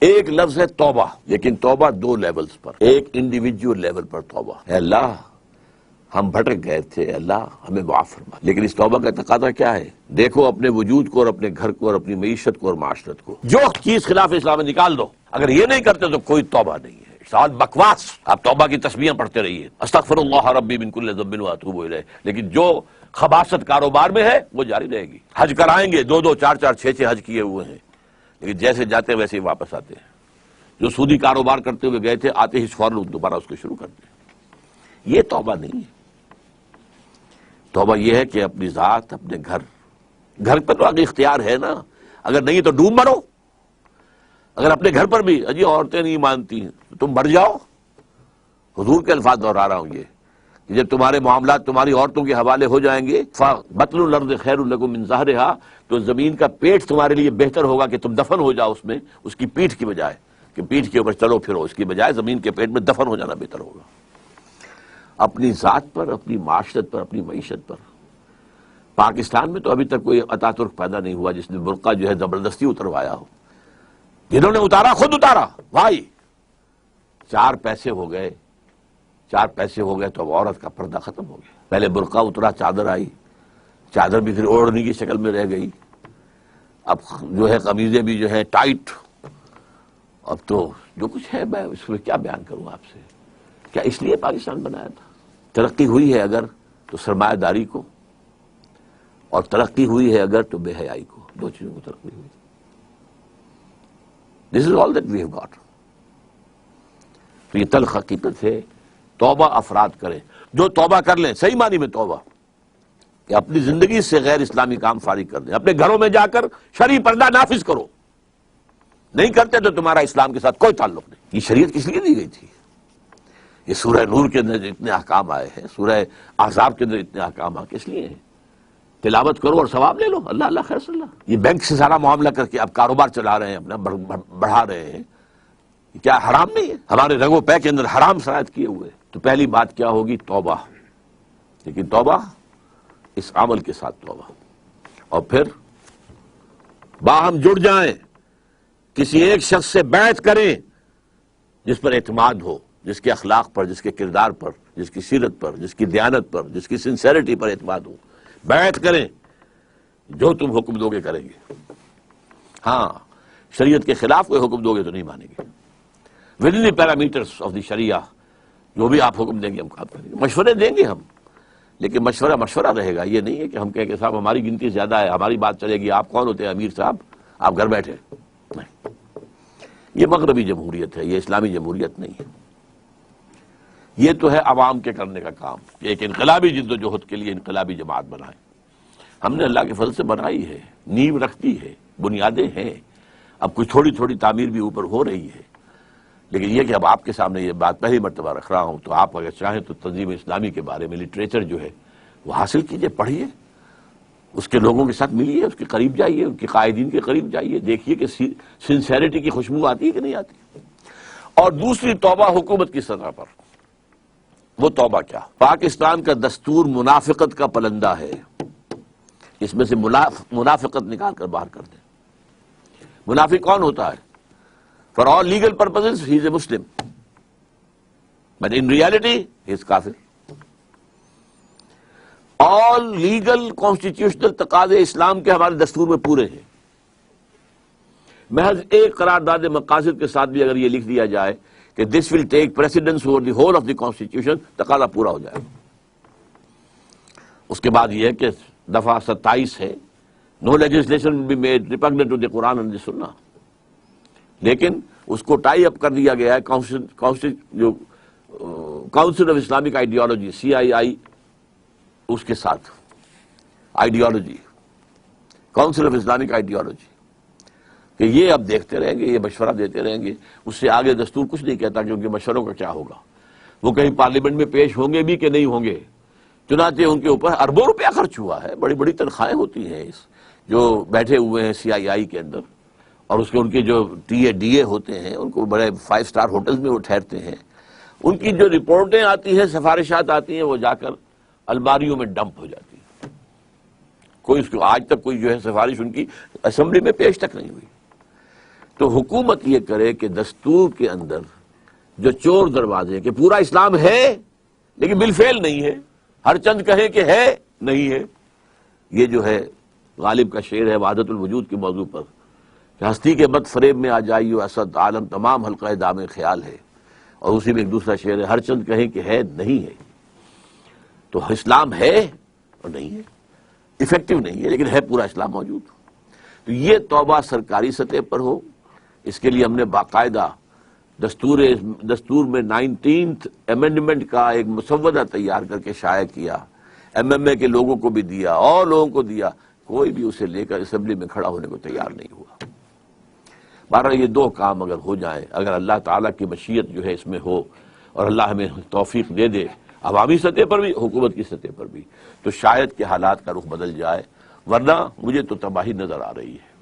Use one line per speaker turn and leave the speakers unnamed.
ایک لفظ ہے توبہ، لیکن توبہ دو لیولز پر. ایک انڈیویجول لیول پر توبہ ہے، اللہ ہم بھٹک گئے تھے، اللہ ہمیں معاف فرما. لیکن اس توبہ کا تقاضا کیا ہے؟ دیکھو اپنے وجود کو اور اپنے گھر کو اور اپنی معیشت کو اور معاشرت کو، جو چیز خلاف اسلام ہے نکال دو. اگر یہ نہیں کرتے تو کوئی توبہ نہیں ہے، سال بکواس. آپ توبہ کی تسبیحاں پڑھتے رہیے، استغفر اللہ ربی من کل ذنب واتوب الیہ، لیکن جو خباثت کاروبار میں ہے وہ جاری رہے گی. حج کرائیں گے، دو چار چھ حج کیے ہوئے ہیں، لیکن جیسے جاتے ہیں ویسے ہی واپس آتے ہیں. جو سودی کاروبار کرتے ہوئے گئے تھے، آتے ہی فوراً دوبارہ اس کو شروع کرتے ہیں. یہ توبہ نہیں ہے. توبہ یہ ہے کہ اپنی ذات، اپنے گھر پر تو آگے اختیار ہے نا، اگر نہیں تو ڈوب مرو. اگر اپنے گھر پر بھی اجی عورتیں نہیں مانتی ہیں تو تم مر جاؤ. حضور کے الفاظ دہرا رہا ہوں یہ کہ جب تمہارے معاملات تمہاری عورتوں کے حوالے ہو جائیں گے، فَبَطْنُ الْأَرْضِ خَيْرٌ لَكُم مِّن ظَهْرِهَا، تو زمین کا پیٹ تمہارے لیے بہتر ہوگا کہ تم دفن ہو جاؤ اس میں، اس کی پیٹھ کی بجائے کہ پیٹھ کے اوپر چلو پھرو، اس کی بجائے زمین کے پیٹ میں دفن ہو جانا بہتر ہوگا. اپنی ذات پر، اپنی معاشرت پر، اپنی معیشت پر. پاکستان میں تو ابھی تک کوئی اتا ترک پیدا نہیں ہوا جس نے برقع جو ہے زبردستی اتروایا ہو. جنہوں نے اتارا خود اتارا. بھائی چار پیسے ہو گئے تو اب عورت کا پردہ ختم ہو گیا. پہلے برقع اترا، چادر آئی، چادر بھی پھر اوڑھنے کی شکل میں رہ گئی. اب جو ہے قمیضیں بھی جو ہے ٹائٹ. اب تو جو کچھ ہے میں اس میں کیا بیان کروں آپ سے. کیا اس لیے پاکستان بنایا تھا؟ ترقی ہوئی ہے اگر تو سرمایہ داری کو، اور ترقی ہوئی ہے اگر تو بے حیائی کو. دو چیزوں کو ترقی ہوئی. This is all that we have got. تو یہ تلخ حقیقت ہے. توبہ افراد کریں، جو توبہ کر لیں صحیح معنی میں توبہ، کہ اپنی زندگی سے غیر اسلامی کام فارغ کر دیں. اپنے گھروں میں جا کر شرعی پردہ نافذ کرو. نہیں کرتے تو تمہارا اسلام کے ساتھ کوئی تعلق نہیں. یہ شریعت کس لیے دی گئی تھی؟ یہ سورہ نور کے اندر اتنے احکام آئے ہیں، سورہ احزاب کے اندر اتنے احکام آئے، کس لیے ہیں؟ تلاوت کرو اور ثواب لے لو. اللہ اللہ خیر صلی اللہ. یہ بینک سے سارا معاملہ کر کے اب کاروبار چلا رہے ہیں، اپنا بڑھا رہے ہیں. کیا حرام نہیں ہے؟ ہمارے رگ و پے کے اندر حرام شرائط کیے ہوئے. تو پہلی بات کیا ہوگی؟ توبہ. لیکن توبہ اس عمل کے ساتھ توبہ، اور پھر باہم جڑ جائیں، کسی ایک شخص سے بیعت کریں جس پر اعتماد ہو، جس کے اخلاق پر، جس کے کردار پر، جس کی سیرت پر، جس کی دیانت پر، جس کی سنسیریٹی پر اعتماد ہو. بیعت کریں، جو تم حکم دو گے کریں گے. ہاں شریعت کے خلاف کوئی حکم دو گے تو نہیں مانیں گے. Within the parameters of the شریعہ جو بھی آپ حکم دیں گے ہم کام کریں گے. مشورے دیں گے ہم، لیکن مشورہ رہے گا. یہ نہیں ہے کہ ہم کہیں کہ صاحب ہماری گنتی زیادہ ہے، ہماری بات چلے گی، آپ کون ہوتے ہیں امیر صاحب، آپ گھر بیٹھے. نہیں، یہ مغربی جمہوریت ہے، یہ اسلامی جمہوریت نہیں ہے. یہ تو ہے عوام کے کرنے کا کام کہ ایک انقلابی جد و جہد کے لیے انقلابی جماعت بنائیں. ہم نے اللہ کے فضل سے بنائی ہے، نیو رکھتی ہے، بنیادیں ہیں. اب کچھ تھوڑی تھوڑی تعمیر بھی اوپر ہو رہی ہے. لیکن یہ کہ اب آپ کے سامنے یہ بات پہلی مرتبہ رکھ رہا ہوں، تو آپ اگر چاہیں تو تنظیم اسلامی کے بارے میں لٹریچر جو ہے وہ حاصل کیجئے، پڑھیے، اس کے لوگوں کے ساتھ ملیے، اس کے قریب جائیے، ان کے قائدین کے قریب جائیے، دیکھیے کہ سنسیریٹی کی خوشبو آتی ہے کہ نہیں آتی. اور دوسری توبہ حکومت کی سطح پر. وہ توبہ کیا؟ پاکستان کا دستور منافقت کا پلندہ ہے. اس میں سے منافقت نکال کر باہر کر دیں. منافق کون ہوتا ہے؟ For all legal purposes he is a Muslim, but in reality he is kafir. All legal constitutional تقاضے اسلام کے ہمارے دستور میں پورے ہیں. محض ایک قرارداد مقاصد کے ساتھ بھی اگر یہ لکھ دیا جائے کہ this will take precedence over the whole of the constitution، تقاضا پورا ہو جائے گا. اس کے بعد یہ ہے کہ دفعہ 27 ہے، no legislation will be made repugnant to the Quran and the Sunnah. لیکن اس کو ٹائی اپ کر دیا گیا ہے council of Islamic ideology CII، اس کے ساتھ ideology, council of Islamic ideology, کہ یہ اب دیکھتے رہیں گے، یہ مشورہ دیتے رہیں گے. اس سے آگے دستور کچھ نہیں کہتا کیونکہ مشوروں کا کیا ہوگا. وہ کہیں پارلیمنٹ میں پیش ہوں گے بھی کہ نہیں ہوں گے. چنانچہ ان کے اوپر اربوں روپیہ خرچ ہوا ہے. بڑی بڑی تنخواہیں ہوتی ہیں جو بیٹھے ہوئے ہیں CII کے اندر، اور اس کے ان کے جو DA ہوتے ہیں ان کو بڑے 5 اسٹار ہوٹلز میں وہ ٹھہرتے ہیں. ان کی جو رپورٹیں آتی ہیں، سفارشات آتی ہیں، وہ جا کر الماریوں میں ڈمپ ہو جاتی ہیں. کوئی اس کو آج تک کوئی جو ہے سفارش ان کی اسمبلی میں پیش تک نہیں ہوئی. تو حکومت یہ کرے کہ دستور کے اندر جو چور دروازے کہ پورا اسلام ہے لیکن بالفعل نہیں ہے، ہر چند کہیں کہ ہے نہیں ہے. یہ جو ہے غالب کا شعر ہے وحدت الوجود کے موضوع پر کہ ہستی کے بد فریب میں آ جائیو اسد عالم تمام حلقہ دام خیال ہے، اور اسی میں ایک دوسرا شعر ہے ہر چند کہیں کہ ہے نہیں ہے. تو اسلام ہے اور نہیں ہے، افیکٹو نہیں ہے لیکن ہے پورا اسلام موجود. تو یہ توبہ سرکاری سطح پر ہو، اس کے لیے ہم نے باقاعدہ دستور میں 19th امینڈمنٹ کا ایک مسودہ تیار کر کے شائع کیا، MMA کے لوگوں کو بھی دیا اور لوگوں کو دیا، کوئی بھی اسے لے کر اسمبلی میں کھڑا ہونے کو تیار نہیں ہوا. بہرحال یہ دو کام اگر ہو جائیں، اگر اللہ تعالیٰ کی مشیت جو ہے اس میں ہو اور اللہ ہمیں توفیق دے دے عوامی سطح پر بھی حکومت کی سطح پر بھی، تو شاید کہ حالات کا رخ بدل جائے، ورنہ مجھے تو تباہی نظر آ رہی ہے.